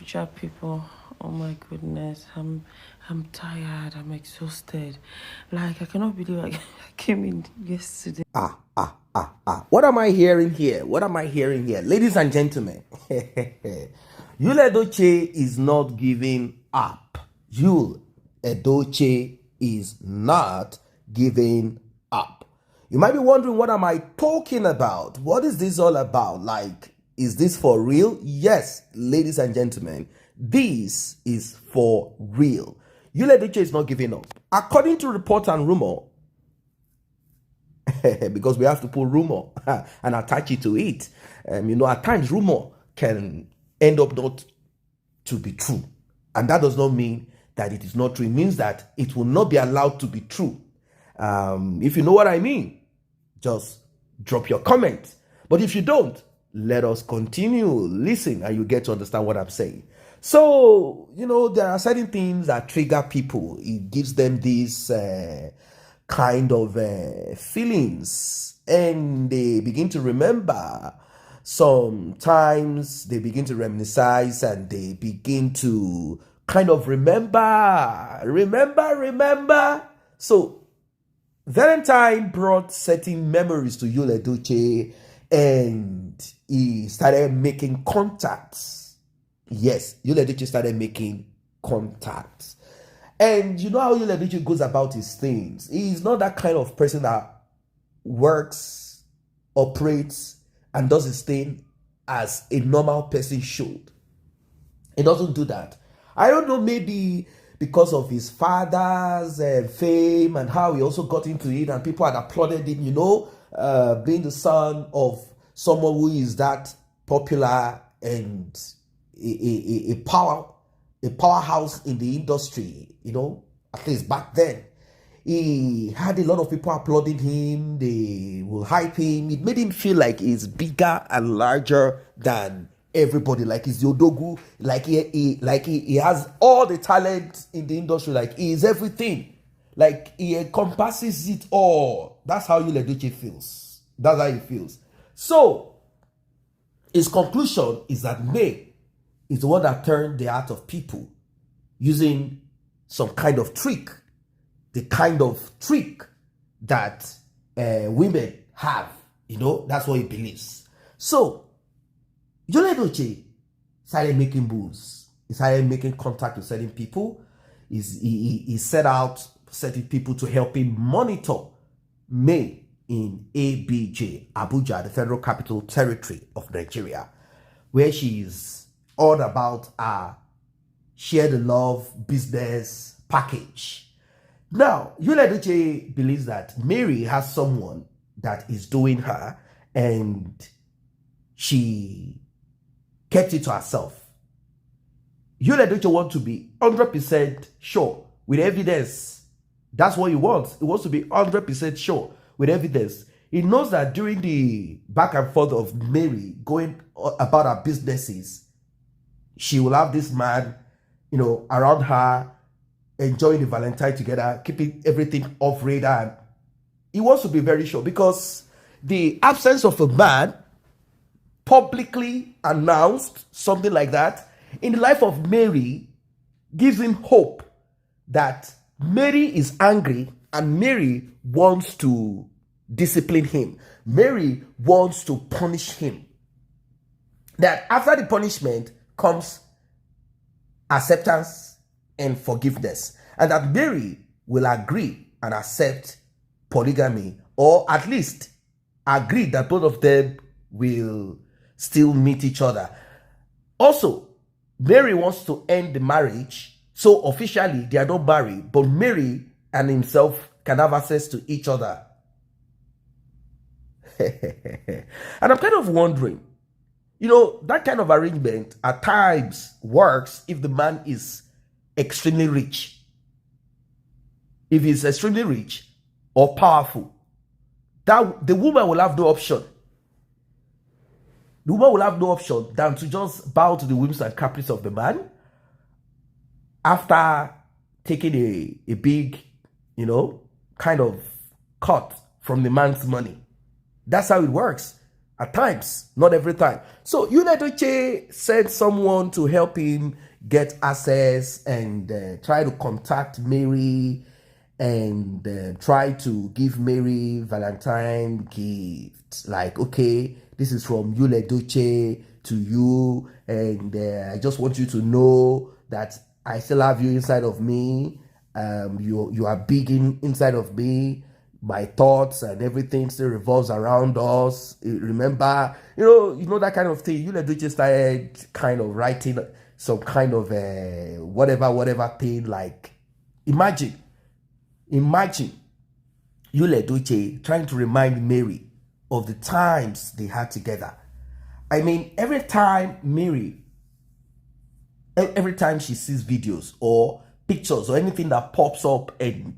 chat people. Oh my goodness, I'm tired. I'm exhausted. Like I cannot believe I came in yesterday. What am I hearing here? What am I hearing here? Ladies and gentlemen, Edochie is not giving up. Edochie is not giving up. You might be wondering, what am I talking about? What is this all about? Like, is this for real? Yes, ladies and gentlemen, this is for real. Edochie is not giving up. According to report and rumor, because we have to put rumor and attach it to it. At times rumor can end up not to be true. And that does not mean that it is not true. It means that it will not be allowed to be true. If you know what I mean, just drop your comment. But if you don't, let us continue. Listen and you get to understand what I'm saying. So, there are certain things that trigger people. It gives them this kind of feelings, and they begin to remember. Sometimes they begin to reminisce, and they begin to kind of remember. So Valentine brought certain memories to Edochie, and he started making contacts. Yes, Edochie started making contacts. And you know how Edochie goes about his things. He's not that kind of person that works, operates, and does his thing as a normal person should. He doesn't do that. I don't know, maybe because of his father's fame and how he also got into it, and people had applauded him, being the son of someone who is that popular and a powerhouse in the industry, at least back then. He had a lot of people applauding him. They will hype him. It made him feel like he's bigger and larger than everybody. Like he's the Odogu. Like he has all the talent in the industry. Like he is everything. Like he encompasses it all. That's how Edochie feels. That's how he feels. So his conclusion is that May is the one that turned the heart of people using some kind of trick, the kind of trick that women have. That's what he believes. So, Edochie started making moves. He started making contact with certain people. He set out certain people to help him monitor May in ABJ, Abuja, the Federal Capital Territory of Nigeria, where she is all about our share the love business package. Now, Edochie believes that Mary has someone that is doing her, and she kept it to herself. Edochie wants to be 100% sure with evidence. That's what he wants. He wants to be 100% sure with evidence. He knows that during the back and forth of Mary going about her businesses, she will have this man, around her, enjoying the Valentine together, keeping everything off radar. And he wants to be very sure, because the absence of a man publicly announced, something like that, in the life of Mary gives him hope that Mary is angry and Mary wants to discipline him. Mary wants to punish him. That after the punishment comes acceptance and forgiveness, and that Mary will agree and accept polygamy, or at least agree that both of them will still meet each other. Also, Mary wants to end the marriage, so officially they are not married, but Mary and himself can have access to each other. And I'm kind of wondering, that kind of arrangement at times works if the man is extremely rich. If he's extremely rich or powerful, that the woman will have no option. The woman will have no option than to just bow to the whims and caprice of the man after taking a big, kind of cut from the man's money. That's how it works. At times, not every time. So Yul Edochie sent someone to help him get access and try to contact Mary and try to give Mary Valentine gifts. Like, okay, this is from Yul Edochie to you, and I just want you to know that I still have you inside of me. You are big inside of me. My thoughts and everything still revolves around us. Remember, you know that kind of thing. Yul Edochie started kind of writing some kind of whatever thing. Like, imagine Yul Edochie trying to remind Mary of the times they had together. I mean, every time she sees videos or pictures or anything that pops up, and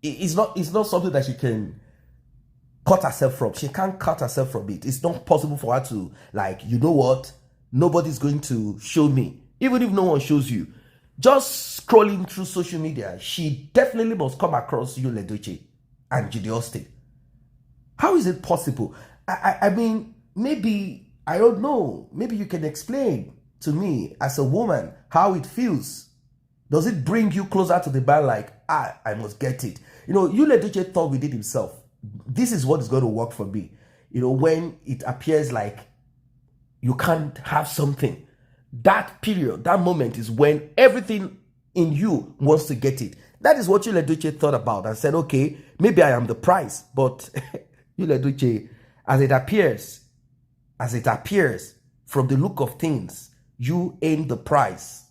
it's not something that she can cut herself from. She can't cut herself from it. It's not possible for her to, like, you know what? Nobody's going to show me. Even if no one shows you, just scrolling through social media, she definitely must come across Yul Edochie and Judy Austin. How is it possible? I mean, maybe, I don't know, maybe you can explain to me as a woman how it feels. Does it bring you closer to the man, like, I must get it? Yul Edochie thought within himself, this is what is going to work for me. When it appears like you can't have something, that period, that moment is when everything in you wants to get it. That is what Yul Edochie thought about and said, okay, maybe I am the prize. But Yul Edochie, as it appears from the look of things, you ain't the prize.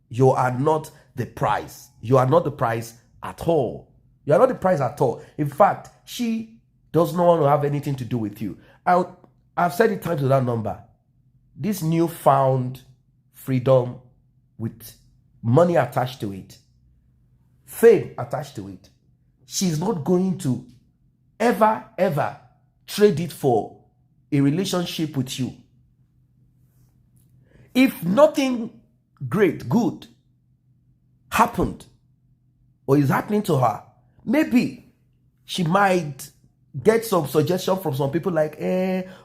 You are not the prize. You are not the prize at all. You are not the prize at all. In fact, she does not want to have anything to do with you. I've said it times without number. This newfound freedom with money attached to it, fame attached to it, she's not going to ever trade it for a relationship with you. If nothing great, good happened or is happening to her, maybe she might get some suggestion from some people like,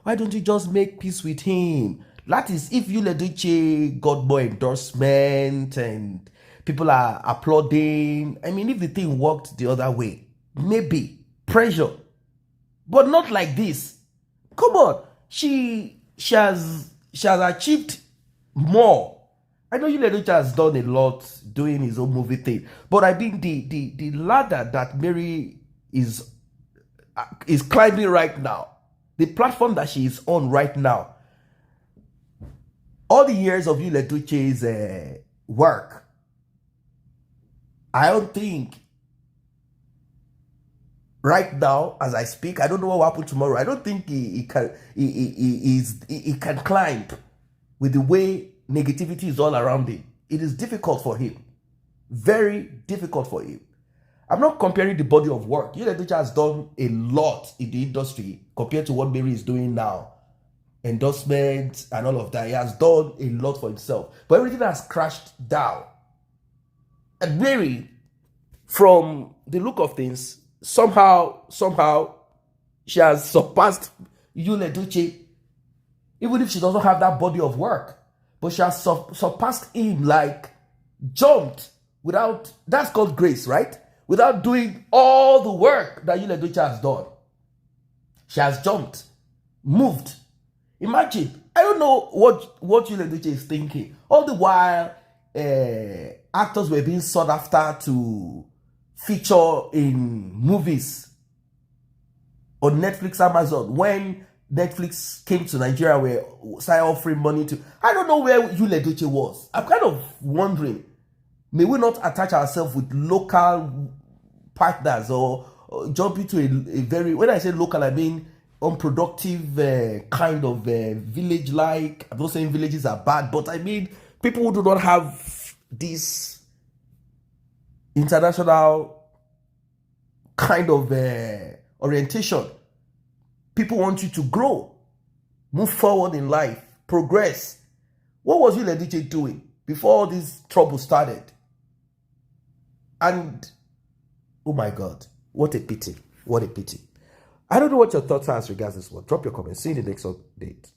why don't you just make peace with him? That is if Yul Edochie got more endorsement and people are applauding. I mean, if the thing worked the other way, maybe pressure, but not like this. Come on, she has achieved more. I know Yul Edochie has done a lot doing his own movie thing, but I mean the ladder that Mary is climbing right now, the platform that she is on right now, all the years of Yul Edochie's work, I don't think right now, as I speak, I don't know what will happen tomorrow. I don't think he can climb with the way negativity is all around him. It is difficult for him. Very difficult for him. I'm not comparing the body of work. Yul Edochie has done a lot in the industry compared to what Mary is doing now. Endorsements and all of that. He has done a lot for himself. But everything has crashed down. And Mary, from the look of things, somehow, she has surpassed Yul Edochie. Even if she doesn't have that body of work. But she has surpassed him, like, jumped without, that's called grace, right? Without doing all the work that Yul Edochie has done. She has jumped, moved. Imagine, I don't know what Yul Edochie is thinking. All the while, actors were being sought after to feature in movies on Netflix, Amazon. When Netflix came to Nigeria, where started offering money to, I don't know where Yul Edochie was. I'm kind of wondering, may we not attach ourselves with local partners or jump into a very, when I say local, I mean unproductive kind of village-like. I'm not saying villages are bad, but I mean people who do not have this international kind of orientation. People want you to grow, move forward in life, progress. What was Yul Edochie doing before all this trouble started? And, oh my God, what a pity. What a pity. I don't know what your thoughts are as regards this one. Drop your comments. See you in the next update.